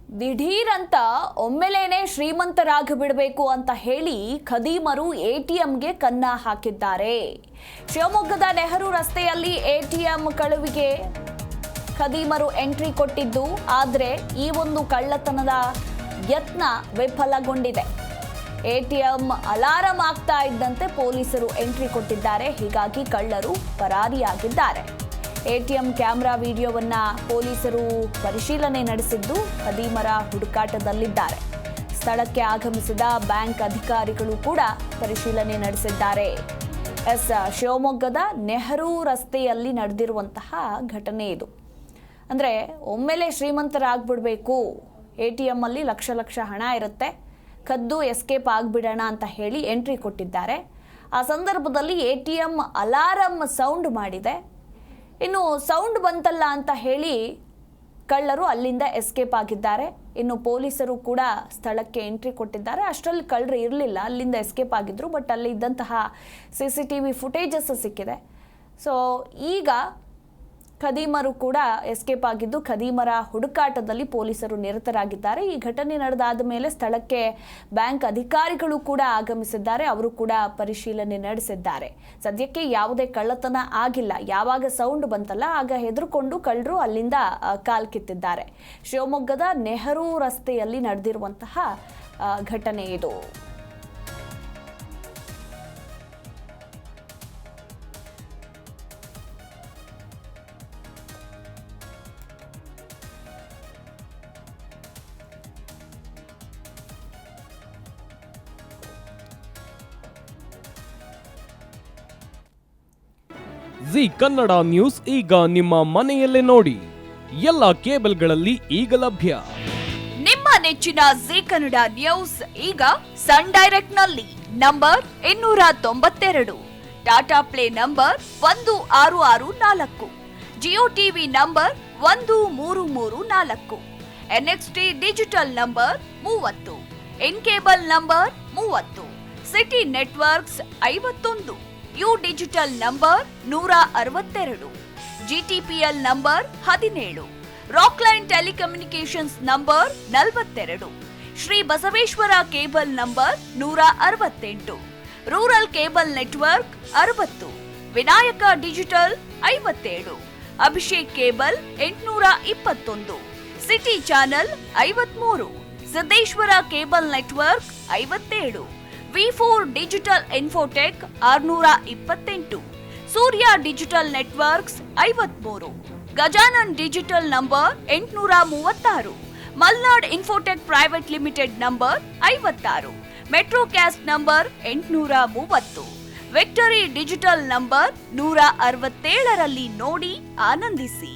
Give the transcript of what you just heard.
ದಿಢೀರ್ ಅಂತ ಒಮ್ಮೆಲೇನೆ ಶ್ರೀಮಂತರಾಗಿಬಿಡಬೇಕು ಅಂತ ಹೇಳಿ ಖದೀಮರು ಎಟಿಎಂಗೆ ಕನ್ನ ಹಾಕಿದ್ದಾರೆ. ಶಿವಮೊಗ್ಗದ ನೆಹರು ರಸ್ತೆಯಲ್ಲಿ ಎಟಿಎಂ ಕಳುವಿಗೆ ಖದೀಮರು ಎಂಟ್ರಿ ಕೊಟ್ಟಿದ್ದು, ಆದರೆ ಈ ಒಂದು ಕಳ್ಳತನದ ಯತ್ನ ವಿಫಲಗೊಂಡಿದೆ. ಎಟಿಎಂ ಅಲಾರಂ ಆಗ್ತಾ ಇದ್ದಂತೆ ಪೊಲೀಸರು ಎಂಟ್ರಿ ಕೊಟ್ಟಿದ್ದಾರೆ. ಹೀಗಾಗಿ ಕಳ್ಳರು ಪರಾರಿಯಾಗಿದ್ದಾರೆ. ಎಟಿಎಂ ಕ್ಯಾಮೆರಾ ವಿಡಿಯೋವನ್ನ ಪೊಲೀಸರು ಪರಿಶೀಲನೆ ನಡೆಸಿದ್ದು ಖದೀಮರ ಹುಡುಕಾಟದಲ್ಲಿದ್ದಾರೆ. ಸ್ಥಳಕ್ಕೆ ಆಗಮಿಸಿದ ಬ್ಯಾಂಕ್ ಅಧಿಕಾರಿಗಳು ಕೂಡ ಪರಿಶೀಲನೆ ನಡೆಸಿದ್ದಾರೆ. ಶಿವಮೊಗ್ಗದ ನೆಹರು ರಸ್ತೆಯಲ್ಲಿ ನಡೆದಿರುವಂತಹ ಘಟನೆ ಇದು. ಅಂದರೆ ಒಮ್ಮೆಲೆ ಶ್ರೀಮಂತರಾಗ್ಬಿಡ್ಬೇಕು, ಎಟಿಎಂ ಅಲ್ಲಿ ಲಕ್ಷ ಲಕ್ಷ ಹಣ ಇರುತ್ತೆ, ಕದ್ದು ಎಸ್ಕೇಪ್ ಆಗಿಬಿಡೋಣ ಅಂತ ಹೇಳಿ ಎಂಟ್ರಿ ಕೊಟ್ಟಿದ್ದಾರೆ. ಆ ಸಂದರ್ಭದಲ್ಲಿ ಎಟಿಎಂ ಅಲಾರಂ ಸೌಂಡ್ ಮಾಡಿದೆ. ಇನ್ನು ಸೌಂಡ್ ಬಂತಲ್ಲ ಅಂತ ಹೇಳಿ ಕಳ್ಳರು ಅಲ್ಲಿಂದ ಎಸ್ಕೇಪ್ ಆಗಿದ್ದಾರೆ. ಇನ್ನು ಪೊಲೀಸರು ಕೂಡ ಸ್ಥಳಕ್ಕೆ ಎಂಟ್ರಿ ಕೊಟ್ಟಿದ್ದಾರೆ. ಅಷ್ಟರಲ್ಲಿ ಕಳ್ಳರು ಇರಲಿಲ್ಲ, ಅಲ್ಲಿಂದ ಎಸ್ಕೇಪ್ ಆಗಿದ್ರು. ಬಟ್ ಅಲ್ಲಿ ಇದ್ದಂತಹ CCTV ಫುಟೇಜಸ್ ಸಿಕ್ಕಿದೆ. ಸೊ ಈಗ ಖದೀಮರು ಕೂಡ ಎಸ್ಕೇಪ್ ಆಗಿದ್ದು ಖದೀಮರ ಹುಡುಕಾಟದಲ್ಲಿ ಪೊಲೀಸರು ನಿರತರಾಗಿದ್ದಾರೆ. ಈ ಘಟನೆ ನಡೆದಾದ ಮೇಲೆ ಸ್ಥಳಕ್ಕೆ ಬ್ಯಾಂಕ್ ಅಧಿಕಾರಿಗಳು ಕೂಡ ಆಗಮಿಸಿದ್ದಾರೆ. ಅವರು ಕೂಡ ಪರಿಶೀಲನೆ ನಡೆಸಿದ್ದಾರೆ. ಸದ್ಯಕ್ಕೆ ಯಾವುದೇ ಕಳ್ಳತನ ಆಗಿಲ್ಲ. ಯಾವಾಗ ಸೌಂಡ್ ಬಂತಲ್ಲ ಆಗ ಹೆದರ್ಕೊಂಡು ಕಳ್ಳರು ಅಲ್ಲಿಂದ ಕಾಲ್ಕಿತ್ತಿದ್ದಾರೆ. ಶಿವಮೊಗ್ಗದ ನೆಹರು ರಸ್ತೆಯಲ್ಲಿ ನಡೆದಿರುವಂತಹ ಘಟನೆ ಇದು. ಜಿ ಕನ್ನಡ ನ್ಯೂಸ್ ಈಗ ನಿಮ್ಮ ಮನೆಯಲ್ಲೇ ನೋಡಿ. ಎಲ್ಲ ಕೇಬಲ್ಗಳಲ್ಲಿ ಈಗ ಲಭ್ಯ. ನಿಮ್ಮ ನೆಚ್ಚಿನ ಜಿ ಕನ್ನಡ ನ್ಯೂಸ್ ಈಗ ಸನ್ ಡೈರೆಕ್ಟ್ ನಲ್ಲಿ number 292, Tata play number 1664, Jio TV number 1334, NXT digital number 30, in cable number 30, city networks 51, U digital number 162, GTPL number 17, Rockline telecommunications number 42, Shri Basaveshwara cable number 168, rural cable network 60, Vinayaka digital 57, Abhishek cable 821, city channel 53, Siddeshwara cable network 57, V4 digital Infotech 628, Surya digital networks 53, Gajanan digital number 836, Malnad Infotech private limited number 56, Metrocast number 830, Victory Digital number 167ರಲ್ಲಿ ನೋಡಿ ಆನಂದಿಸಿ.